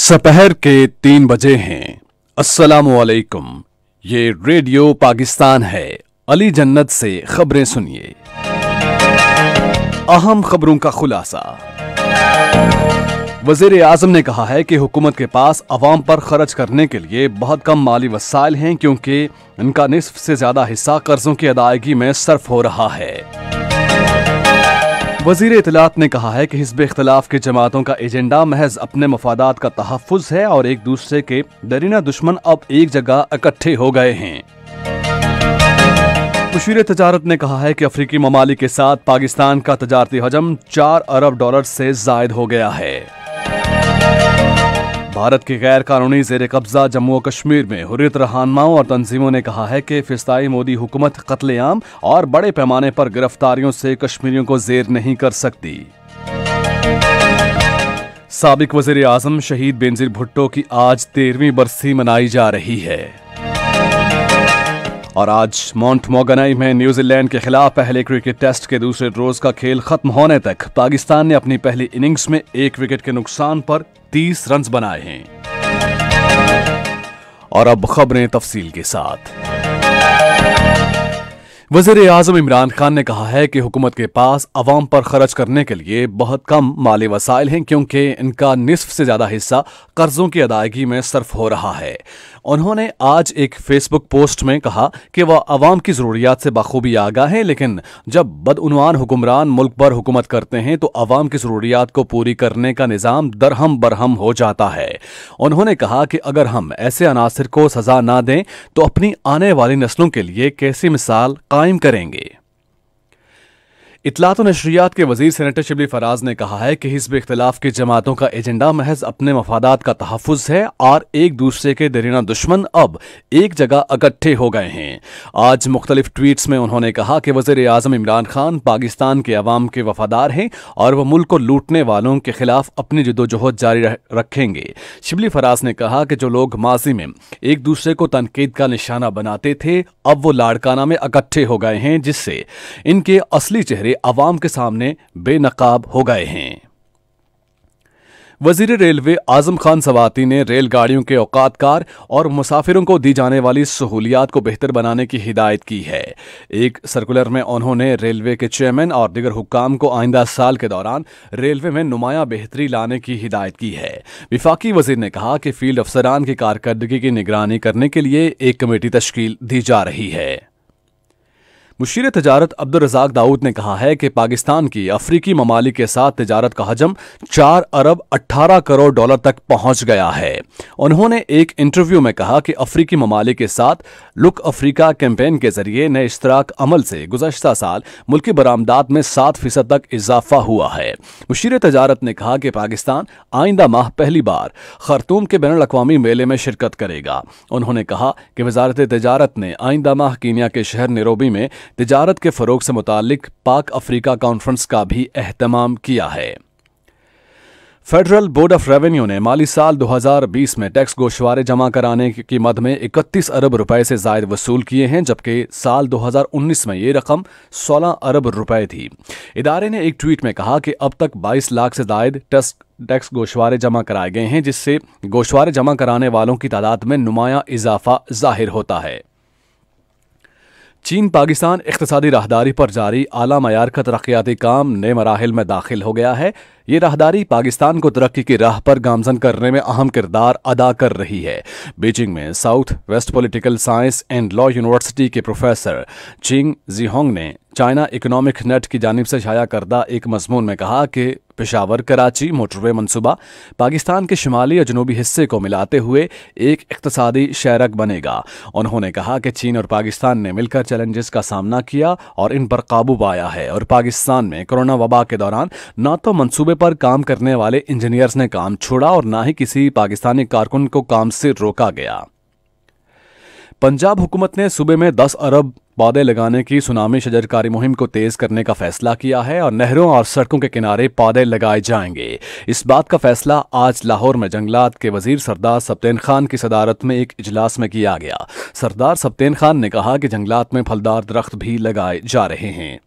सपहर के 3 बजे हैं। अस्सलामुअलैकुम। ये रेडियो पाकिस्तान है। अली जन्नत से खबरें सुनिए। अहम खबरों का खुलासा। वज़ीर आज़म ने कहा है कि हुकूमत के पास अवाम पर खर्च करने के लिए बहुत कम माली वसाइल हैं, क्योंकि इनका निस्फ से ज्यादा हिस्सा कर्जों की अदायगी में सर्फ हो रहा है। वज़ीर इत्तलात ने कहा है कि हिज़्ब इख्तिलाफ की जमातों का एजेंडा महज अपने मफादात का तहफ़्फ़ुज़ है और एक दूसरे के दरीना दुश्मन अब एक जगह इकट्ठे हो गए हैं। मुशीर तजारत ने कहा है कि अफ्रीकी ममालिक के साथ पाकिस्तान का तजारती हजम $4 अरब से ज़ायद हो गया है। भारत के गैर कानूनी ज़ेर कब्जा जम्मू और कश्मीर में हुर्रियत रहनुमाओं और तंजीमों ने कहा है कि फिस्ताई मोदी हुकूमत कत्लेआम और बड़े पैमाने पर गिरफ्तारियों से कश्मीरियों को जेर नहीं कर सकती। साबिक वज़ीर आज़म शहीद बेनज़ीर भुट्टो की आज 13वीं बरसी मनाई जा रही है। और आज माउंट मोगनई में न्यूजीलैंड के खिलाफ पहले क्रिकेट टेस्ट के दूसरे रोज का खेल खत्म होने तक पाकिस्तान ने अपनी पहली इनिंग्स में 1 विकेट के नुकसान पर 30 रन बनाए हैं। और अब खबरें तफसील के साथ। वज़ीर आज़म इमरान खान ने कहा है कि हुकूमत के पास अवाम पर खर्च करने के लिए बहुत कम माली वसाइल हैं, क्योंकि इनका निस्फ से ज्यादा हिस्सा कर्जों की अदायगी में सर्फ हो रहा है। उन्होंने आज एक फेसबुक पोस्ट में कहा कि वह अवाम की ज़रूरियात से बखूबी आगाह हैं, लेकिन जब बदउनवान हुक्मरान मुल्क पर हुकूमत करते हैं तो अवाम की ज़रूरियात को पूरी करने का निज़ाम दरहम बरहम हो जाता है। उन्होंने कहा कि अगर हम ऐसे अनासिर को सजा ना दें तो अपनी आने वाली नस्लों के लिए कैसी मिसाल कायम करेंगे। इत्तलात और नशरियात के वज़ीर सेनेटर शिबली फराज ने कहा है कि हिज़्ब इख्तिलाफ की जमातों का एजेंडा महज अपने मफादात का तहफ़्फ़ुज़ है और एक दूसरे के दरीना दुश्मन अब एक जगह इकट्ठे हो गए हैं। आज मुख्तलिफ ट्वीट्स में उन्होंने कहा कि वज़ीर आज़म इमरान खान पाकिस्तान के अवाम के वफादार हैं और वह मुल्क को लूटने वालों के खिलाफ अपनी जदोजहद जारी रखेंगे। शिबली फराज ने कहा कि जो लोग माजी में एक दूसरे को तनकीद का निशाना बनाते थे, अब वो लाड़काना में इकट्ठे हो गए हैं, जिससे इनके असली चेहरे अवाम के सामने बेनकाब हो गए हैं। वज़ीर रेलवे आज़म खान सवाती ने रेलगाड़ियों के औकातकार और मुसाफिरों को दी जाने वाली सहूलियात को बेहतर बनाने की हिदायत की है। एक सर्कुलर में उन्होंने रेलवे के चेयरमैन और दीगर हुक्काम को आइंदा साल के दौरान रेलवे में नुमाया बेहतरी लाने की हिदायत की है। विफाकी वज़ीर ने कहा कि फील्ड अफसरान की कारकर्दगी की निगरानी करने के लिए एक कमेटी तश्कील दी जा रही है। मुशीर तजारत अब्दुल रज़ाक दाऊद ने कहा है कि पाकिस्तान की अफ्रीकी ममालिक के साथ तजारत का हजम $4 अरब 18 करोड़ तक पहुंच गया है। उन्होंने एक इंटरव्यू में कहा कि अफ्रीकी ममालिक के साथ लुक अफ्रीका कैंपेन के जरिए नए इश्तराक अमल से गुज़श्ता साल मुल्की बरामदात में 7% तक इजाफा हुआ है। मुशीर तजारत ने कहा कि पाकिस्तान आइंदा माह पहली बार खर्तूम के बैनुल अक़वामी मेले में शिरकत करेगा। उन्होंने कहा कि वज़ारत तजारत ने आइंदा माह कीनिया के शहर नैरोबी में तिजारत के फरोग से मुतालिक पाक अफ्रीका कॉन्फ्रेंस का भी एहतमाम किया है। फेडरल बोर्ड ऑफ रेवेन्यू ने माली साल 2020 में टैक्स गोशवारे जमा कराने की मद में 31 अरब रुपए से जायद वसूल किए हैं, जबकि साल 2019 में ये रकम 16 अरब रुपए थी। इदारे ने एक ट्वीट में कहा कि अब तक 22 लाख से जायद टैक्स गोशवारे जमा कराए गए हैं, जिससे गोशवारे जमा कराने वालों की तादाद में नुमाया इजाफा जाहिर होता है। चीन पाकिस्तान इख्तिसादी राहदारी पर जारी आला मयार का तरक्याती काम नए मराहिल में दाखिल हो गया है। ये राहदारी पाकिस्तान को तरक्की की राह पर गामजन करने में अहम किरदार अदा कर रही है। बीजिंग में south west political science and law university के प्रोफेसर चिंग जीहोंग ने चाइना इकोनॉमिक नेट की जानिब से शाया करदा एक मजमून में कहा कि पेशावर कराची मोटरवे मनसूबा पाकिस्तान के शुमाली और जनूबी हिस्से को मिलाते हुए एक इक्तसादी शहरक बनेगा। उन्होंने कहा कि चीन और पाकिस्तान ने मिलकर चैलेंजेस का सामना किया और इन पर काबू पाया है, और पाकिस्तान में कोरोना वबा के दौरान न तो मनसूबे पर काम करने वाले इंजीनियर्स ने काम छोड़ा और न ही किसी पाकिस्तानी कारकुन को काम से रोका गया। पंजाब हुकूमत ने सूबे में 10 अरब पौधे लगाने की सुनामी शजरकारी मुहिम को तेज करने का फैसला किया है और नहरों और सड़कों के किनारे पौधे लगाए जाएंगे। इस बात का फैसला आज लाहौर में जंगलात के वजीर सरदार सब्तैन खान की सदारत में एक इजलास में किया गया। सरदार सब्तैन खान ने कहा कि जंगलात में फलदार दरख्त भी लगाए जा रहे हैं।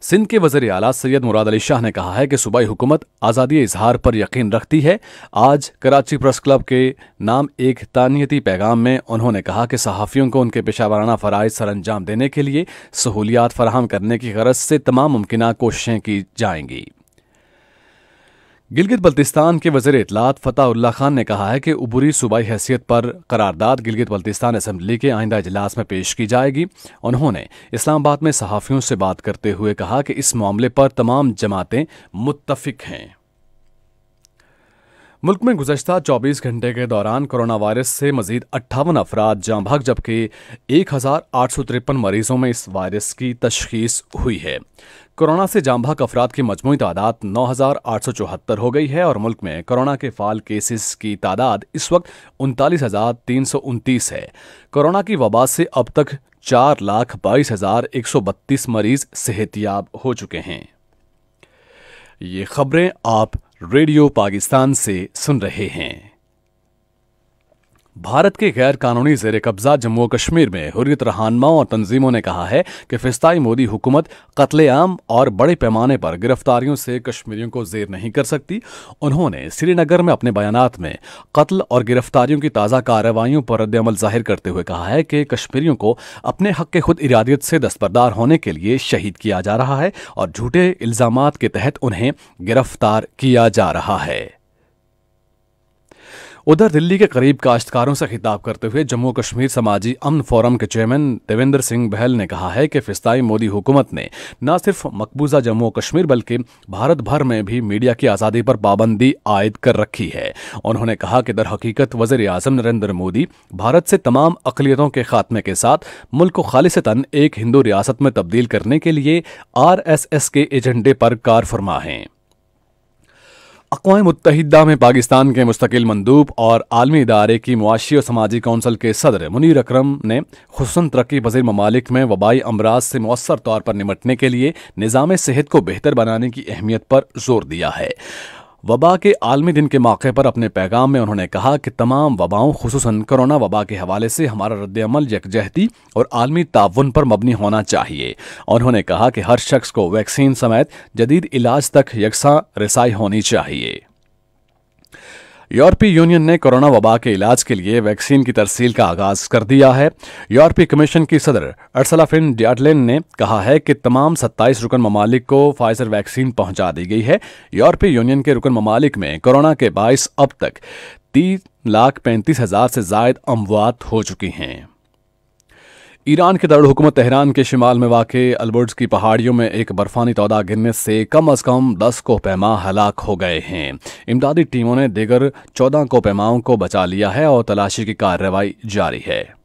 सिंध के वज़ीर आला सैयद मुराद अली शाह ने कहा है कि सूबाई हुकूमत आज़ादी इजहार पर यकीन रखती है। आज कराची प्रेस क्लब के नाम एक तानियती पैगाम में उन्होंने कहा कि सहाफ़ियों को उनके पेशा वाराना फ़राइज़ सर अंजाम देने के लिए सहूलियात फराहम करने की गरज से तमाम मुमकिन कोशिशें की जाएंगी। गिलगित बल्तिस्तान के वज़ीर इत्तलात फ़तह उल्लाह खान ने कहा है कि उबूरी सूबाई हैसियत पर करारदाद गिलगित बल्तिस्तान असम्बली के आइंदा इजलास में पेश की जाएगी। उन्होंने इस्लामाबाद में सहाफ़ियों से बात करते हुए कहा कि इस मामले पर तमाम जमातें मुत्तफ़िक हैं। मुल्क में गुज़श्ता 24 घंटे के दौरान कोरोना वायरस से मज़ीद 58 अफराद जाँ भाग, जबकि 1853 मरीजों में इस वायरस की तशख़ीस हुई है। कोरोना से जाँ भाग अफराद की मजमूई तादाद 9,874 हो गई है और मुल्क में कोरोना के फ़ाल केसेस की तादाद इस वक्त 39,329 है। कोरोना की वबा से अब तक 4,22,132 मरीज सेहतियाब हो चुके हैं। ये खबरें आप रेडियो पाकिस्तान से सुन रहे हैं। भारत के गैर कानूनी ज़ेर कब्ज़ा जम्मू कश्मीर में हुर्रियत रहनुमाओं और तंजीमों ने कहा है कि फ़िस्ताई मोदी हुकूमत कत्लेआम और बड़े पैमाने पर गिरफ्तारियों से कश्मीरियों को ज़ेर नहीं कर सकती। उन्होंने श्रीनगर में अपने बयानात में कत्ल और गिरफ्तारियों की ताज़ा कार्रवाइयों पर रद्द-ए-अमल ज़ाहिर करते हुए कहा है कि कश्मीरियों को अपने हक़ के खुद इरादियत से दस्तबरदार होने के लिए शहीद किया जा रहा है और झूठे इल्ज़ामात के तहत उन्हें गिरफ्तार किया जा रहा है। उधर दिल्ली के करीब काश्तकारों से खिताब करते हुए जम्मू कश्मीर समाजी अमन फोरम के चेयरमैन देवेंद्र सिंह बहल ने कहा है कि फ़िस्ताई मोदी हुकूमत ने न सिर्फ मकबूजा जम्मू कश्मीर बल्कि भारत भर में भी मीडिया की आज़ादी पर पाबंदी आयद कर रखी है। उन्होंने कहा कि दर हकीकत वज़ीर आज़म नरेंद्र मोदी भारत से तमाम अक़लियतों के खात्मे के साथ मुल्क को खालिसतन एक हिंदू रियासत में तब्दील करने के लिए RSS के एजेंडे पर कार फरमा हैं। अक़वाम मुत्तहिदा में पाकिस्तान के मुस्तकिल मंदूब और आलमी इदारे की मुआशी और समाजी कौंसल के सदर मुनीर अकरम ने खुसूसन तरक्की पज़ीर ममालिक में वबाई अमराज से मौसर तौर पर निमटने के लिए निज़ाम सेहत को बेहतर बनाने की अहमियत पर जोर दिया है। वबा के आलमी दिन के मौके पर अपने पैगाम में उन्होंने कहा कि तमाम वबाओं खुसूसन कोरोना वबा के हवाले से हमारा रद्द-ए-अमल यकजहती और आलमी ताउन पर मबनी होना चाहिए। उन्होंने कहा कि हर शख्स को वैक्सीन समेत जदीद इलाज तक यकसा रसाई होनी चाहिए। यूरोपीय यूनियन ने कोरोना वबा के इलाज के लिए वैक्सीन की तरसील का आगाज कर दिया है। यूरोपीय कमीशन की सदर अर्सला फॉन डर लेyen ने कहा है कि तमाम 27 रुकन ममालिक को फाइजर वैक्सीन पहुंचा दी गई है। यूरोपीय यूनियन के रुकन ममालिक में कोरोना के बाइस अब तक 3,35,000 से जायद अमवात हो चुकी हैं। ईरान के दारुल हुकूमत तेहरान के शिमाल में वाक़े अलबर्ज की पहाड़ियों में एक बर्फानी तौदा गिरने से कम अज़ कम 10 कोहपैमा हलाक हो गए हैं। इमदादी टीमों ने दीगर 14 कोहपैमाओं को बचा लिया है और तलाशी की कार्रवाई जारी है।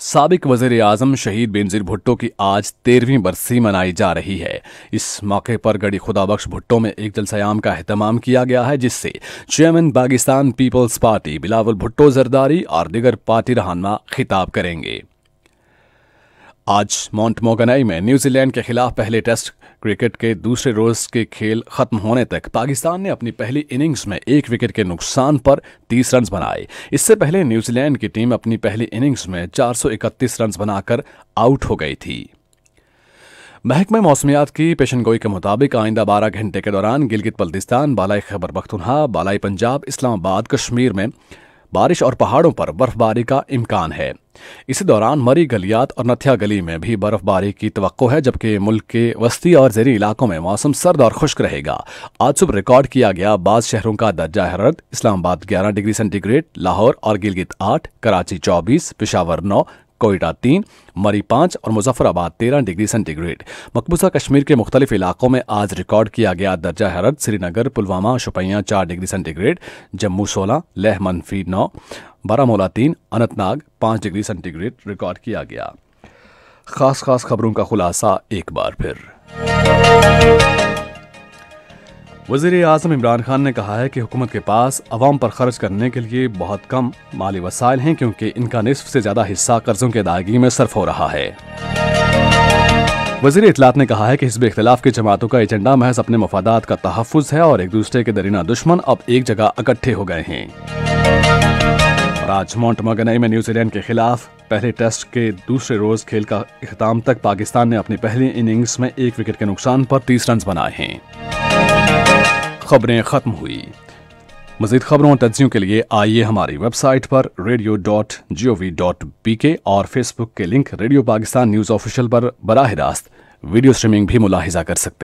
साबिक वज़ीर आज़म शहीद बेनज़ीर भुट्टो की आज 13वीं बरसी मनाई जा रही है। इस मौके पर गढ़ी खुदाबख्श भुट्टो में एक जलसायाम का एहतमाम किया गया है, जिससे चेयरमैन पाकिस्तान पीपल्स पार्टी बिलावल भुट्टो जरदारी और दीगर पार्टी रहनुमा खिताब करेंगे। आज माउंट मोगनई में न्यूजीलैंड के खिलाफ पहले टेस्ट क्रिकेट के दूसरे रोज के खेल खत्म होने तक पाकिस्तान ने अपनी पहली इनिंग्स में 1 विकेट के नुकसान पर 30 रन बनाए। इससे पहले न्यूजीलैंड की टीम अपनी पहली इनिंग्स में 431 रन बनाकर आउट हो गई थी। महकमा मौसमियात की पेशनगोई के मुताबिक आइंदा 12 घंटे के दौरान गिलगित बल्तिस्तान, बालाई खैबर पख्तूनख्वा, बालाई पंजाब, इस्लामाबाद, कश्मीर में बारिश और पहाड़ों पर बर्फबारी का इम्कान है। इसी दौरान मरी गलियात और नथिया गली में भी बर्फबारी की तवक्को है, जबकि मुल्क के वस्ती और ज़ेरी इलाकों में मौसम सर्द और खुश्क रहेगा। आज सुबह रिकॉर्ड किया गया बाज़ शहरों का दर्जा हरारत: इस्लामाबाद 11 डिग्री सेंटीग्रेड, लाहौर और गिलगित 8, कराची 24, पेशावर 9, कोयटा 3, मरी 5 और मुजफ्फराबाद 13 डिग्री सेंटीग्रेड। मकबूजा कश्मीर के मुख्तलिफ इलाकों में आज रिकॉर्ड किया गया दर्जा हरारत: Srinagar, Pulwama, Shopian 4 degree centigrade, Jammu 16, Leh -9, Baramulla 3, Anantnag 5 degree centigrade record किया गया। खास खबरों का खुलासा एक बार फिर। वज़ीर आज़म इमरान खान ने कहा है कि हुकूमत के पास अवाम पर खर्च करने के लिए बहुत कम माली वसाइल हैं, क्योंकि इनका निस्फ से ज़्यादा हिस्सा कर्जों की अदायगी में सर्फ हो रहा है। वज़ीर इत्तलात ने कहा है कि हिज़्ब इख्तिलाफ की जमातों का एजेंडा महज अपने मफादात का तहफ़्फ़ुज़ है और एक दूसरे के दरीना दुश्मन अब एक जगह इकट्ठे हो गए हैं। और आज माउंट मोगनई में न्यूजीलैंड के खिलाफ पहले टेस्ट के दूसरे रोज खेल का इख्तिताम तक पाकिस्तान ने अपनी पहली इनिंग्स में 1 विकेट के नुकसान पर 30 रन बनाए हैं। खबरें खत्म हुई। मज़ीद खबरों और तज्ज़ियों के लिए आइए हमारी वेबसाइट पर radio.gov.pk और फेसबुक के link radio Pakistan news official पर बराह रास्त वीडियो स्ट्रीमिंग भी मुलाहिजा कर सकते हैं।